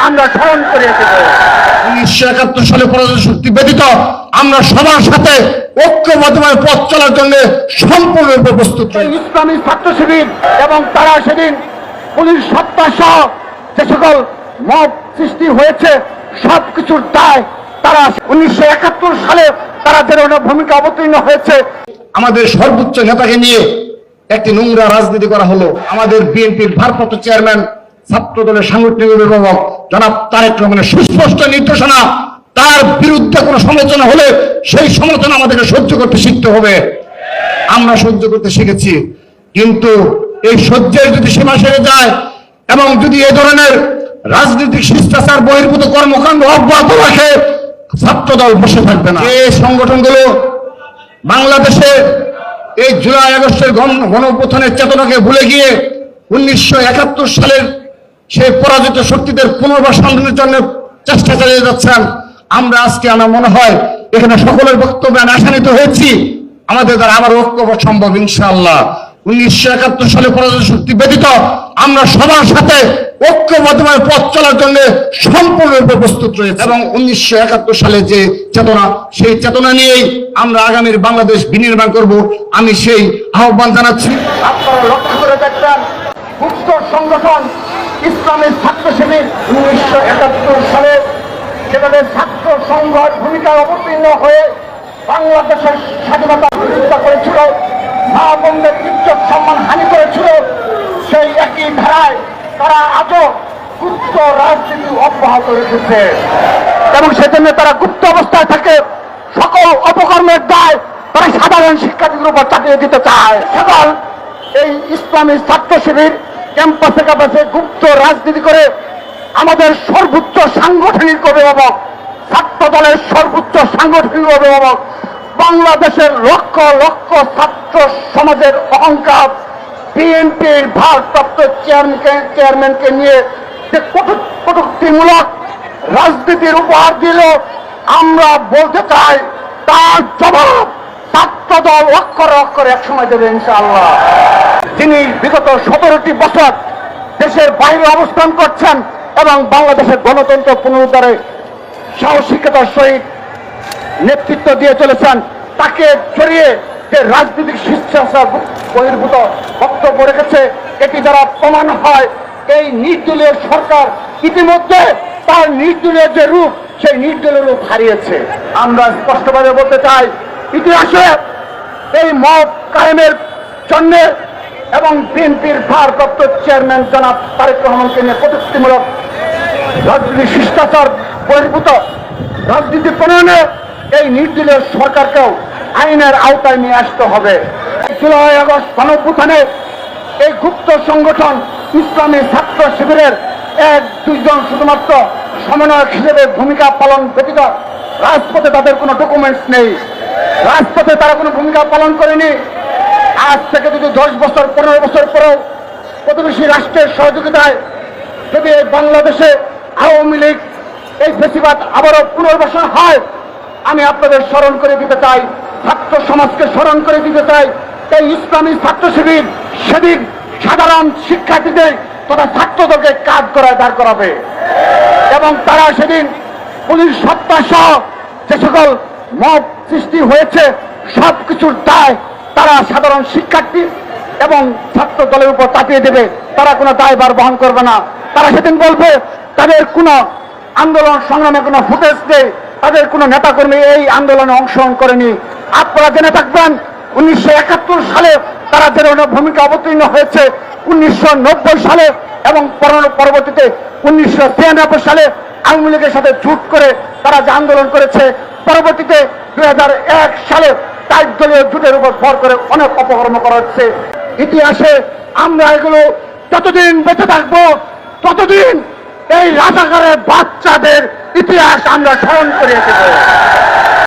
আমরা স্মরণ করিয়ে দেব। 1971 সালে পরাজিত শক্তি ব্যতীত আমরা সবার সাথে ঐক্যবদ্ধভাবে পথ চলার জন্য সম্পূর্ণরূপে প্রস্তুত রয়েছি। ইসলামী ছাত্র শিবির এবং তারা সেদিন পুলিশ সত্তা সহ যে সকল মব সৃষ্টি হয়েছে সবকিছুর দায় তারা 1971 সালে তারা যে ধরনের ভূমিকা অবতীর্ণ হয়েছে। আমাদের সর্বোচ্চ নেতাকে নিয়ে একটি নোংরা রাজনীতি করা হলো। আমাদের বিএনপির ভারপ্রাপ্ত চেয়ারম্যান ছাত্র দলের সাংগঠনিক অভিভাবক জনাব তারেক রহমানের সুস্পষ্ট নির্দেশনা, তার বিরুদ্ধে কোনো সমালোচনা হলে সেই সমালোচনা আমাদেরকে সহ্য করতে শিখতে হবে। আমরা সহ্য করতে শিখেছি, কিন্তু এই সহ্যের যদি সীমা সেরে যায় এবং যদি এ ধরনের রাজনৈতিক শিষ্টাচার বহির্ভূত কর্মকাণ্ড অব্যাহত রাখে, ছাত্র দল বসে থাকবে না। এই সংগঠনগুলো বাংলাদেশে এই জুলাই আগস্টের গণঅভ্যুত্থানের চেতনাকে ভুলে গিয়ে 1971 সালের সেই পরাজিত শক্তিদের পুনর্বাসনের জন্য চেষ্টা চালিয়ে যাচ্ছেন। আমরা আজকে আমার মনে হয় এখানে সকলের বক্তব্যে আমি আশান্বিত হয়েছি, আমাদের দ্বারা আবার ঐক্যবদ্ধ সম্ভব ইনশাআল্লাহ। 1971 সালে পরাজিত শক্তি ব্যতীত আমরা সবার সাথে ঐক্যবদ্ধভাবে পথ চলার জন্য সম্পূর্ণরূপে প্রস্তুত রয়েছে এবং 1971 সালে যে চেতনা, সেই চেতনা নিয়েই আমরা আগামীর বাংলাদেশ বিনির্মাণ করব। আমি সেই আহ্বান জানাচ্ছি। আপনারা লক্ষ্য করে দেখবেন গুপ্ত সংগঠন ইসলামী ছাত্র শিবির 1971 সালে যেভাবে ছাত্র সংঘের ভূমিকা অবতীর্ণ হয়ে বাংলাদেশের স্বাধীনতা প্রতিষ্ঠা করেছিল, মা বোনদের ইজ্জত সম্মান হানি করেছিল, সেই একই ধারায় তারা আজও গুপ্ত রাজনীতি অব্যাহত রেখেছে এবং সেজন্য তারা গুপ্ত অবস্থায় থাকে। সকল অপকর্মের দায় তারা সাধারণ শিক্ষার্থীদের উপর চাপিয়ে দিতে চায়। সকল এই ইসলামী ছাত্র শিবির ক্যাম্পাসে ক্যাম্পাসে গুপ্ত রাজনীতি করে আমাদের সর্বোচ্চ সাংগঠনিক অভিভাবক, ছাত্র দলের সর্বোচ্চ সাংগঠনিক অভিভাবক, বাংলাদেশের লক্ষ লক্ষ ছাত্র সমাজের অহংকার বিএনপির ভারপ্রাপ্ত চেয়ারম্যানকে নিয়ে যে কটূক্তিমূলক রাজনীতির উপহার দিল, আমরা বলতে চাই তার জবাব ছাত্র দল অক্ষরে অক্ষরে একসময় দেবে ইনশাআল্লাহ। যিনি বিগত 17টি বছর দেশের বাইরে অবস্থান করছেন এবং বাংলাদেশের গণতন্ত্র পুনরুদ্ধারে সাহসিকতার সহিত নেতৃত্ব দিয়ে চলেছেন, তাকে জড়িয়ে যে রাজনৈতিক শিষ্টাচার বহির্ভূত বক্তব্য রেখেছে, এটি দ্বারা প্রমাণ হয় এই নির্দলীয় সরকার ইতিমধ্যে তার নির্দলীয় যে রূপ, সেই নির্দলীয় রূপ হারিয়েছে। আমরা স্পষ্টভাবে বলতে চাই, ইতিহাসে এই মব কায়েমের জন্য এবং বিএনপির ভারপ্রাপ্ত চেয়ারম্যান জনাব তারেক রহমানকে নিয়ে কটূক্তিমূলক রাজনৈতিক শিষ্টাচার বহির্ভূত রাজনীতি প্রণয়নে এই নির্দলীয় সরকারকেও আইনের আওতায় নিয়ে আসতে হবে। জুলাই আগস্ট গণঅভ্যুত্থানে এই গুপ্ত সংগঠন ইসলামী ছাত্র শিবিরের 1-2 জন শুধুমাত্র সমন্বয়ক হিসেবে ভূমিকা পালন ব্যতীত রাজপথে তাদের কোনো ডকুমেন্টস নেই, রাজপথে তারা কোনো ভূমিকা পালন করেনি। আজ থেকে যদি 10 বছর 15 বছর পরেও প্রতিবেশী রাষ্ট্রের সহযোগিতায় যদি বাংলাদেশে আওয়ামী লীগ এই ফেসিবাদ আবারও পুনর্বাসন হয়, আমি আপনাদের স্মরণ করে দিতে চাই, ছাত্র সমাজকে স্মরণ করে দিতে চাই, এই ইসলামী ছাত্র শিবির সেদিন সাধারণ শিক্ষার্থীদের তথা ছাত্রদেরকে কাজ করায় দাঁড় করাবে এবং তারা সেদিন পুলিশ সত্তা সহ যে সকল মব সৃষ্টি হয়েছে সবকিছুর দায় তারা সাধারণ শিক্ষার্থী এবং ছাত্র দলের উপর চাপিয়ে দেবে। তারা কোনো দায়ভার বহন করবে না। তারা সেদিন বলবে তাদের কোনো আন্দোলন সংগ্রামে কোনো ফুটেজ নেই, তাদের কোনো নেতাকর্মী এই আন্দোলনে অংশগ্রহণ করেনি। আপনারা জেনে থাকবেন 1971 সালে তারা যে ধরনের ভূমিকা অবতীর্ণ হয়েছে, 1990 সালে এবং পরবর্তীতে 1993 সালে আওয়ামী লীগের সাথে জোট করে তারা যে আন্দোলন করেছে, পরবর্তীতে 2001 সালে 4 দলীয় জোটের উপর ভর করে অনেক অপকর্ম করা হচ্ছে। ইতিহাসে আমরা এগুলো যতদিন বেঁচে থাকবো ততদিন এই রাজাকারের বাচ্চাদের ইতিহাস আমরা স্মরণ করিয়ে দেব।